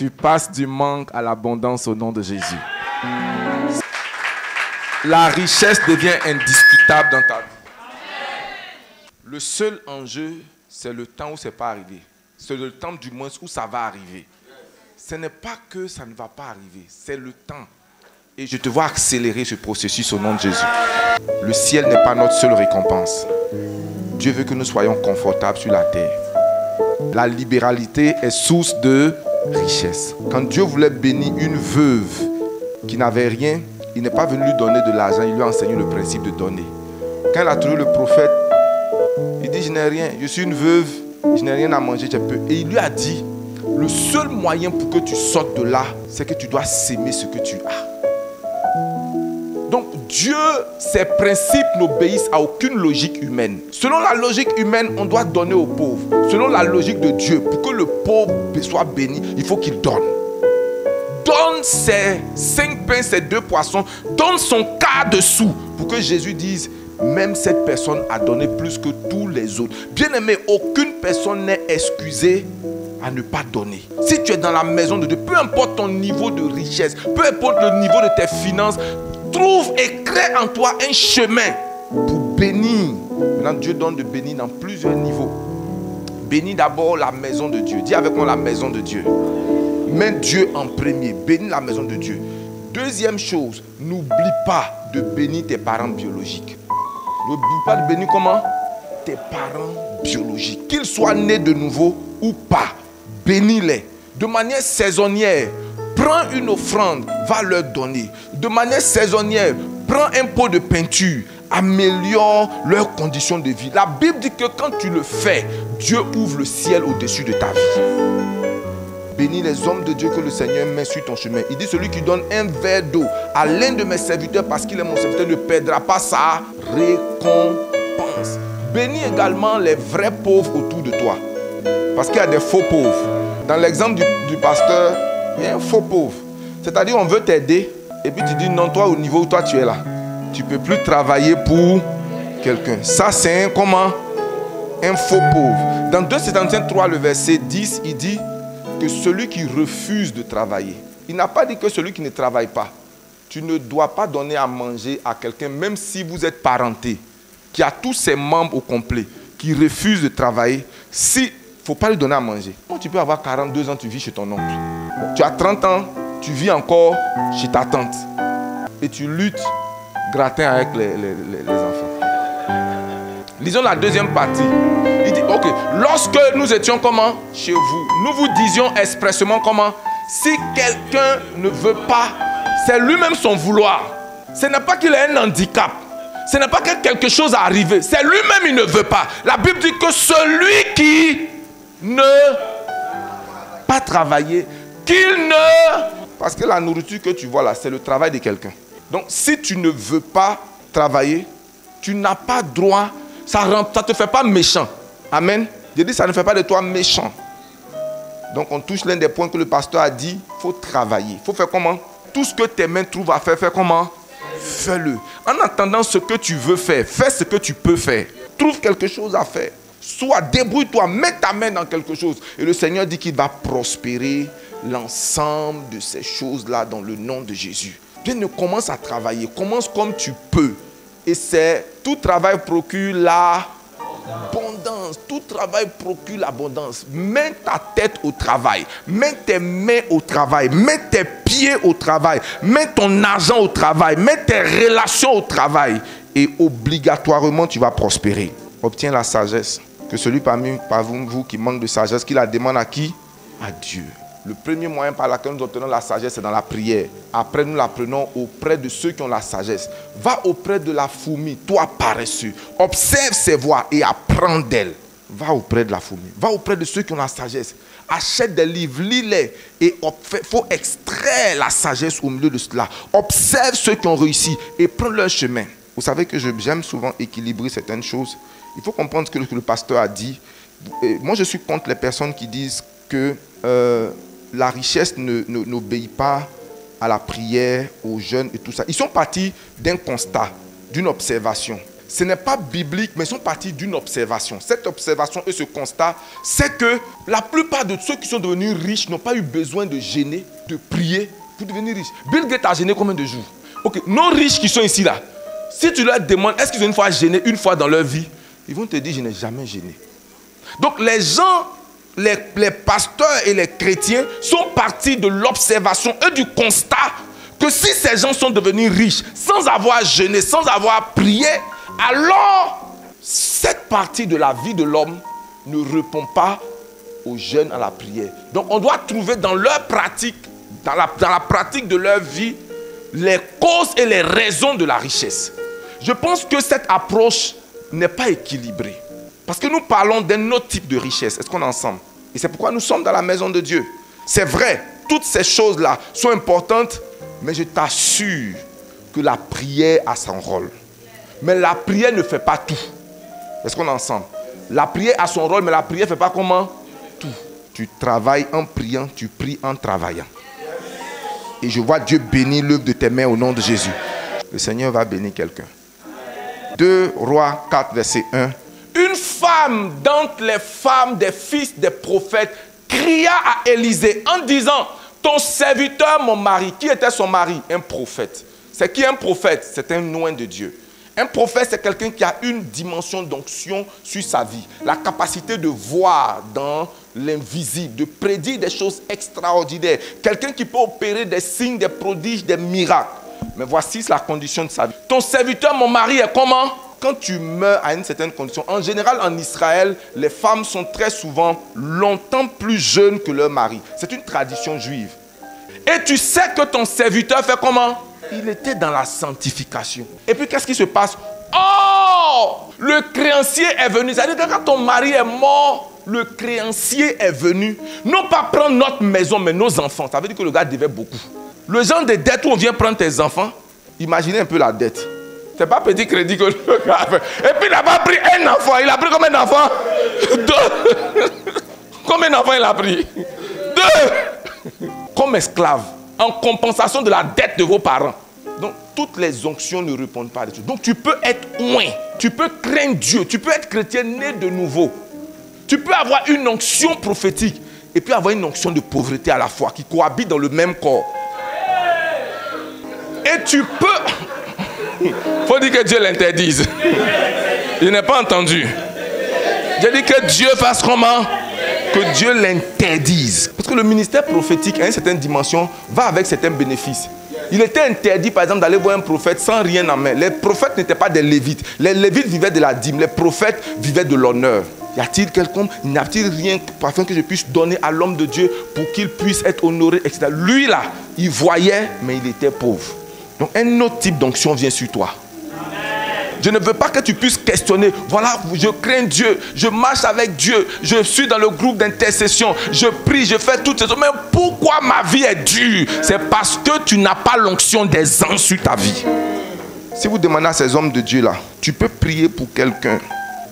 Tu passes du manque à l'abondance au nom de Jésus. La richesse devient indiscutable dans ta vie. Le seul enjeu, c'est le temps où ce n'est pas arrivé. C'est le temps du moins où ça va arriver. Ce n'est pas que ça ne va pas arriver, c'est le temps. Et je te vois accélérer ce processus au nom de Jésus. Le ciel n'est pas notre seule récompense. Dieu veut que nous soyons confortables sur la terre. La libéralité est source de richesse. Quand Dieu voulait bénir une veuve qui n'avait rien, il n'est pas venu lui donner de l'argent, il lui a enseigné le principe de donner. Quand il a trouvé le prophète, il dit: je n'ai rien, je suis une veuve, je n'ai rien à manger, j'ai peu. Et il lui a dit: le seul moyen pour que tu sortes de là, c'est que tu dois s'aimer ce que tu as. Donc Dieu, ses principes n'obéissent à aucune logique humaine. Selon la logique humaine, on doit donner aux pauvres. Selon la logique de Dieu, pour que le pauvre soit béni, il faut qu'il donne. Donne ses 5 pains, ses 2 poissons, donne son quart de sous, pour que Jésus dise: même cette personne a donné plus que tous les autres. Bien-aimé, aucune personne n'est excusée à ne pas donner. Si tu es dans la maison de Dieu, peu importe ton niveau de richesse, peu importe le niveau de tes finances, trouve et crée en toi un chemin pour bénir. Maintenant, Dieu donne de bénir dans plusieurs niveaux. Bénis d'abord la maison de Dieu. Dis avec moi: la maison de Dieu. Mets Dieu en premier. Bénis la maison de Dieu. Deuxième chose, n'oublie pas de bénir tes parents biologiques. N'oublie pas de bénir comment? Tes parents biologiques. Qu'ils soient nés de nouveau ou pas, bénis-les. De manière saisonnière, prends une offrande, va leur donner. De manière saisonnière, prends un pot de peinture, améliore leurs conditions de vie. La Bible dit que quand tu le fais, Dieu ouvre le ciel au-dessus de ta vie. Bénis les hommes de Dieu que le Seigneur met sur ton chemin. Il dit: celui qui donne un verre d'eau à l'un de mes serviteurs parce qu'il est mon serviteur ne perdra pas sa récompense. Bénis également les vrais pauvres autour de toi. Parce qu'il y a des faux pauvres. Dans l'exemple du pasteur, il y a un faux pauvre. C'est-à-dire, on veut t'aider et puis tu dis: non, toi au niveau où toi tu es là, tu ne peux plus travailler pour quelqu'un. Ça, c'est un comment? Un faux pauvre. Dans 2 Corinthiens 3, le verset 10, il dit que celui qui refuse de travailler, il n'a pas dit que celui qui ne travaille pas. Tu ne dois pas donner à manger à quelqu'un, même si vous êtes parenté, qui a tous ses membres au complet, qui refuse de travailler. Si, il ne faut pas lui donner à manger. Bon, tu peux avoir 42 ans, tu vis chez ton oncle. Bon, tu as 30 ans, tu vis encore chez ta tante. Et tu luttes gratin avec les enfants. Lisons la deuxième partie. Il dit: ok, lorsque nous étions comment? Chez vous, nous vous disions expressément comment? Si quelqu'un ne veut pas, c'est lui-même son vouloir. Ce n'est pas qu'il a un handicap. Ce n'est pas que quelque chose est arrivé. C'est lui-même, il ne veut pas. La Bible dit que celui qui ne pas travailler, qu'il ne... Parce que la nourriture que tu vois là, c'est le travail de quelqu'un. Donc si tu ne veux pas travailler, tu n'as pas droit. Ça ne te fait pas méchant. Amen. Je dis, ça ne fait pas de toi méchant. Donc on touche l'un des points que le pasteur a dit. Il faut travailler. Il faut faire comment? Tout ce que tes mains trouvent à faire, fais comment? Fais-le. En attendant ce que tu veux faire, fais ce que tu peux faire. Trouve quelque chose à faire. Soit débrouille-toi, mets ta main dans quelque chose. Et le Seigneur dit qu'il va prospérer l'ensemble de ces choses-là dans le nom de Jésus. Bien, commence à travailler. Commence comme tu peux. Et c'est tout travail procure l'abondance. Tout travail procure l'abondance. Mets ta tête au travail. Mets tes mains au travail. Mets tes pieds au travail. Mets ton argent au travail. Mets tes relations au travail. Et obligatoirement, tu vas prospérer. Obtiens la sagesse. Que celui parmi vous qui manque de sagesse, qu'il la demande à qui? À Dieu. Le premier moyen par lequel nous obtenons la sagesse, c'est dans la prière. Après, nous la prenons auprès de ceux qui ont la sagesse. Va auprès de la fourmi, toi paresseux. Observe ses voies et apprends d'elle. Va auprès de la fourmi. Va auprès de ceux qui ont la sagesse. Achète des livres, lis-les. Et il faut extraire la sagesse au milieu de cela. Observe ceux qui ont réussi et prends leur chemin. Vous savez que j'aime souvent équilibrer certaines choses. Il faut comprendre ce que le pasteur a dit. Et moi, je suis contre les personnes qui disent que la richesse n'obéit pas à la prière, aux jeûnes et tout ça. Ils sont partis d'un constat, d'une observation. ce n'est pas biblique, mais ils sont partis d'une observation. Cette observation et ce constat, c'est que la plupart de ceux qui sont devenus riches n'ont pas eu besoin de jeûner, de prier pour devenir riches. Bill Gates a jeûné combien de jours? Ok, nos riches qui sont ici là, si tu leur demandes est-ce qu'ils ont une fois jeûné une fois dans leur vie, ils vont te dire je n'ai jamais jeûné. Donc les gens, les pasteurs et les chrétiens sont partis de l'observation et du constat que si ces gens sont devenus riches sans avoir jeûné, sans avoir prié, alors cette partie de la vie de l'homme ne répond pas au jeûne, à la prière. Donc on doit trouver dans leur pratique, dans la pratique de leur vie, les causes et les raisons de la richesse. Je pense que cette approche n'est pas équilibrée. Parce que nous parlons d'un autre type de richesse. Est-ce qu'on est ensemble? Et c'est pourquoi nous sommes dans la maison de Dieu. C'est vrai, toutes ces choses-là sont importantes, mais je t'assure que la prière a son rôle. Mais la prière ne fait pas tout. Est-ce qu'on est ensemble? La prière a son rôle, mais la prière ne fait pas comment? Tout. Tu travailles en priant, tu pries en travaillant. Et je vois Dieu bénir l'œuvre de tes mains au nom de Jésus. Le Seigneur va bénir quelqu'un. 2 Rois 4, verset 1. Une femme d'entre les femmes des fils des prophètes cria à Élisée en disant: ton serviteur, mon mari. Qui était son mari? Un prophète. C'est qui un prophète? C'est un oint de Dieu. Un prophète, c'est quelqu'un qui a une dimension d'onction sur sa vie. La capacité de voir dans l'invisible, de prédire des choses extraordinaires. Quelqu'un qui peut opérer des signes, des prodiges, des miracles. Mais voici la condition de sa vie. Ton serviteur, mon mari, est comment? Quand tu meurs à une certaine condition, en général en Israël, les femmes sont très souvent longtemps plus jeunes que leur mari. C'est une tradition juive. Et tu sais que ton serviteur fait comment? Il était dans la sanctification. Et puis qu'est-ce qui se passe? Oh! Le créancier est venu. C'est-à-dire que quand ton mari est mort, le créancier est venu. Non pas prendre notre maison, mais nos enfants. Ça veut dire que le gars devait beaucoup. Le genre de dette où on vient prendre tes enfants, imaginez un peu la dette. C'est pas petit crédit que le gars a fait. Et puis il n'a pas pris un enfant. Il a pris combien d'enfants? 2. Combien d'enfants il a pris? 2. Comme esclave, en compensation de la dette de vos parents. Donc toutes les onctions ne répondent pas à des choses. Donc tu peux être oint, tu peux craindre Dieu, tu peux être chrétien né de nouveau. Tu peux avoir une onction prophétique et puis avoir une onction de pauvreté à la fois qui cohabite dans le même corps. Et tu peux... faut dire que Dieu l'interdise. Je n'ai pas entendu. J'ai dit que Dieu fasse comment? Que Dieu l'interdise. Parce que le ministère prophétique, à une certaine dimension, va avec certains bénéfices. Il était interdit, par exemple, d'aller voir un prophète sans rien en main. Les prophètes n'étaient pas des lévites. Les lévites vivaient de la dîme. Les prophètes vivaient de l'honneur. Y a-t-il quelqu'un, n'y a-t-il rien afin que je puisse donner à l'homme de Dieu pour qu'il puisse être honoré, etc. Lui là, il voyait, mais il était pauvre. Donc un autre type d'onction vient sur toi. Je ne veux pas que tu puisses questionner. Voilà, je crains Dieu, je marche avec Dieu, je suis dans le groupe d'intercession, je prie, je fais toutes ces choses. Mais pourquoi ma vie est dure? C'est parce que tu n'as pas l'onction des anges sur ta vie. Si vous demandez à ces hommes de Dieu là, tu peux prier pour quelqu'un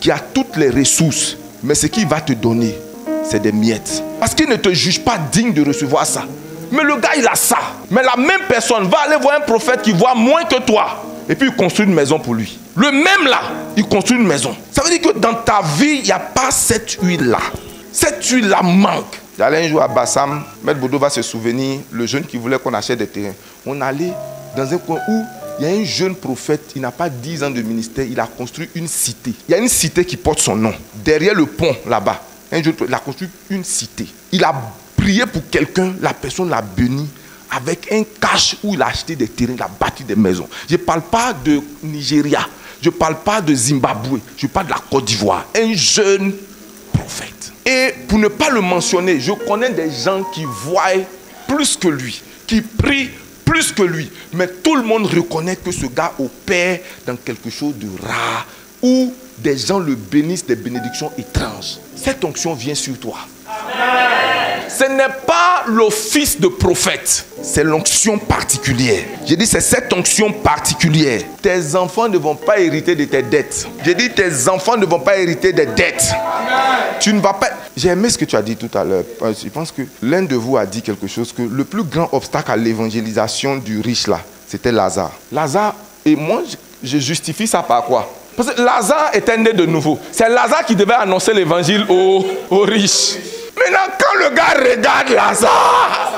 qui a toutes les ressources, mais ce qu'il va te donner, c'est des miettes. Parce qu'il ne te juge pas digne de recevoir ça. Mais le gars, il a ça. Mais la même personne va aller voir un prophète qui voit moins que toi. Et puis il construit une maison pour lui. Le même là, il construit une maison. Ça veut dire que dans ta vie, il n'y a pas cette huile-là. Cette huile-là manque. J'allais un jour à Bassam, Maître Bodo va se souvenir, le jeune qui voulait qu'on achète des terrains. On allait dans un coin où il y a un jeune prophète, il n'a pas 10 ans de ministère, il a construit une cité. Il y a une cité qui porte son nom. Derrière le pont, là-bas, un jeune prophète, il a construit une cité. Il a prié pour quelqu'un, la personne l'a béni. Avec un cash où il a acheté des terrains, il a bâti des maisons. Je ne parle pas de Nigeria, je ne parle pas de Zimbabwe, je parle de la Côte d'Ivoire. Un jeune prophète. Et pour ne pas le mentionner, je connais des gens qui voient plus que lui, qui prient plus que lui. Mais tout le monde reconnaît que ce gars opère dans quelque chose de rare, où des gens le bénissent des bénédictions étranges. Cette onction vient sur toi. Amen. Ce n'est pas l'office de prophète, c'est l'onction particulière. J'ai dit c'est cette onction particulière. Tes enfants ne vont pas hériter de tes dettes. J'ai dit tes enfants ne vont pas hériter des dettes. Amen. Tu ne vas pas... J'ai aimé ce que tu as dit tout à l'heure. Je pense que l'un de vous a dit quelque chose, que le plus grand obstacle à l'évangélisation du riche là, c'était Lazare. Lazare, et moi je justifie ça par quoi? Parce que Lazare était né de nouveau. C'est Lazare qui devait annoncer l'évangile aux riches. Maintenant, quand le gars regarde Lazare,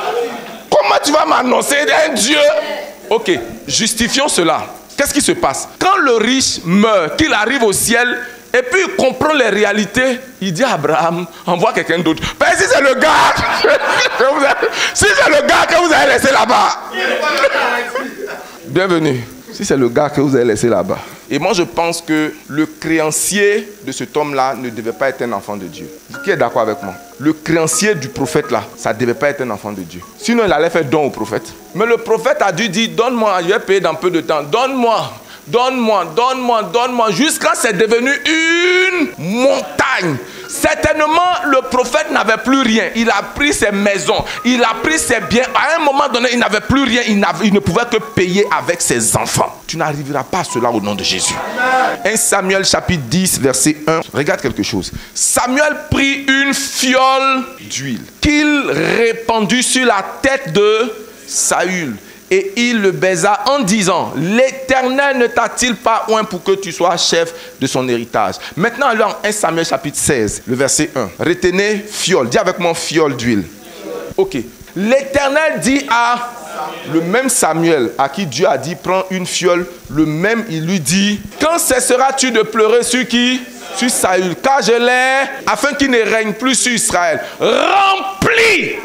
comment tu vas m'annoncer un Dieu? Ok, justifions cela. Qu'est-ce qui se passe? Quand le riche meurt, qu'il arrive au ciel, et puis il comprend les réalités, il dit à Abraham, envoie quelqu'un d'autre. Ben, si c'est le gars, si c'est le gars que vous avez laissé là-bas, bienvenue. Si c'est le gars que vous avez laissé là-bas. Et moi, je pense que le créancier de cet homme-là ne devait pas être un enfant de Dieu. Qui est d'accord avec moi? Le créancier du prophète-là, ça ne devait pas être un enfant de Dieu. Sinon, il allait faire don au prophète. Mais le prophète a dû dire, donne-moi, je vais payer dans peu de temps. Donne-moi, donne-moi, donne-moi, donne-moi, jusqu'à ce que c'est devenu une montagne. Certainement, le prophète n'avait plus rien. Il a pris ses maisons, il a pris ses biens. À un moment donné, il n'avait plus rien. Il ne pouvait que payer avec ses enfants. Tu n'arriveras pas à cela au nom de Jésus. 1 Samuel chapitre 10, verset 1. Regarde quelque chose. Samuel prit une fiole d'huile qu'il répandit sur la tête de Saül. Et il le baisa en disant, l'Éternel ne t'a-t-il pas oint pour que tu sois chef de son héritage? Maintenant, alors, 1 Samuel chapitre 16, le verset 1. Retenez fiole. Dis avec moi fiole d'huile. Ok. L'Éternel dit à le même Samuel, à qui Dieu a dit, prends une fiole. Le même, il lui dit, quand cesseras-tu de pleurer sur qui? Sur Saül. Car je l'ai, afin qu'il ne règne plus sur Israël. Remplis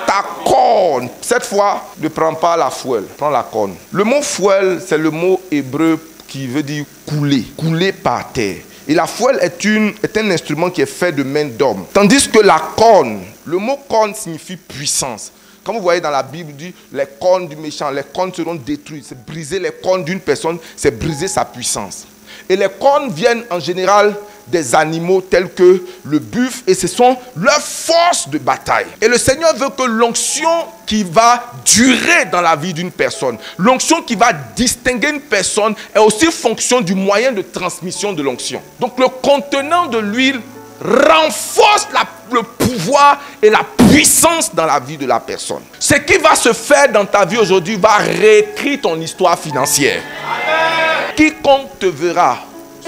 ta corne. Cette fois, ne prends pas la fouelle, prends la corne. Le mot fouelle, c'est le mot hébreu qui veut dire couler, couler par terre. Et la fouelle est un instrument qui est fait de main d'homme. Tandis que la corne, le mot corne signifie puissance. Quand vous voyez dans la Bible, dit les cornes du méchant, les cornes seront détruites. C'est briser les cornes d'une personne, c'est briser sa puissance. Et les cornes viennent en général des animaux tels que le buffle, et ce sont leurs forces de bataille. Et le Seigneur veut que l'onction qui va durer dans la vie d'une personne, l'onction qui va distinguer une personne, est aussi fonction du moyen de transmission de l'onction. Donc le contenant de l'huile renforce le pouvoir et la puissance dans la vie de la personne. Ce qui va se faire dans ta vie aujourd'hui va réécrire ton histoire financière. Amen. Quiconque te verra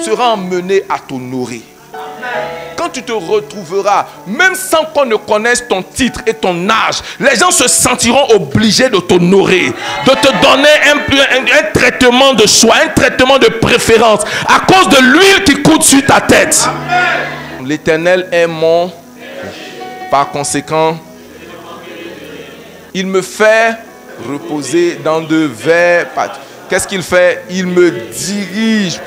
sera emmené à t'honorer. Quand tu te retrouveras, même sans qu'on ne connaisse ton titre et ton âge, les gens se sentiront obligés de t'honorer, de te donner un traitement de choix, un traitement de préférence, à cause de l'huile qui coule sur ta tête. L'Éternel est mon... Par conséquent, il me fait reposer dans de verts pâturages. Qu'est-ce qu'il fait? Il me dirige.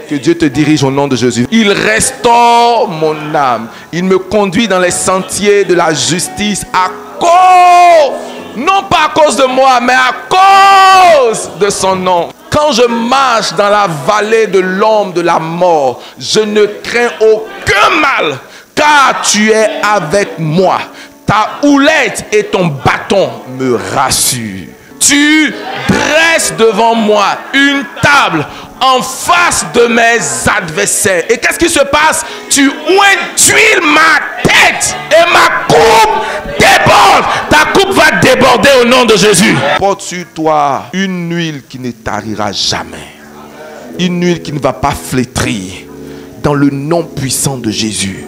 Que Dieu te dirige au nom de Jésus. Il restaure mon âme. Il me conduit dans les sentiers de la justice à cause, non pas à cause de moi, mais à cause de son nom. Quand je marche dans la vallée de l'ombre de la mort, je ne crains aucun mal, car tu es avec moi. Ta houlette et ton bâton me rassurent. Tu dresses devant moi une table en face de mes adversaires. Et qu'est-ce qui se passe? Tu ointuiles ma tête et ma coupe déborde. Ta coupe va déborder au nom de Jésus. Porte sur toi une huile qui ne tarira jamais. Une huile qui ne va pas flétrir. Dans le nom puissant de Jésus.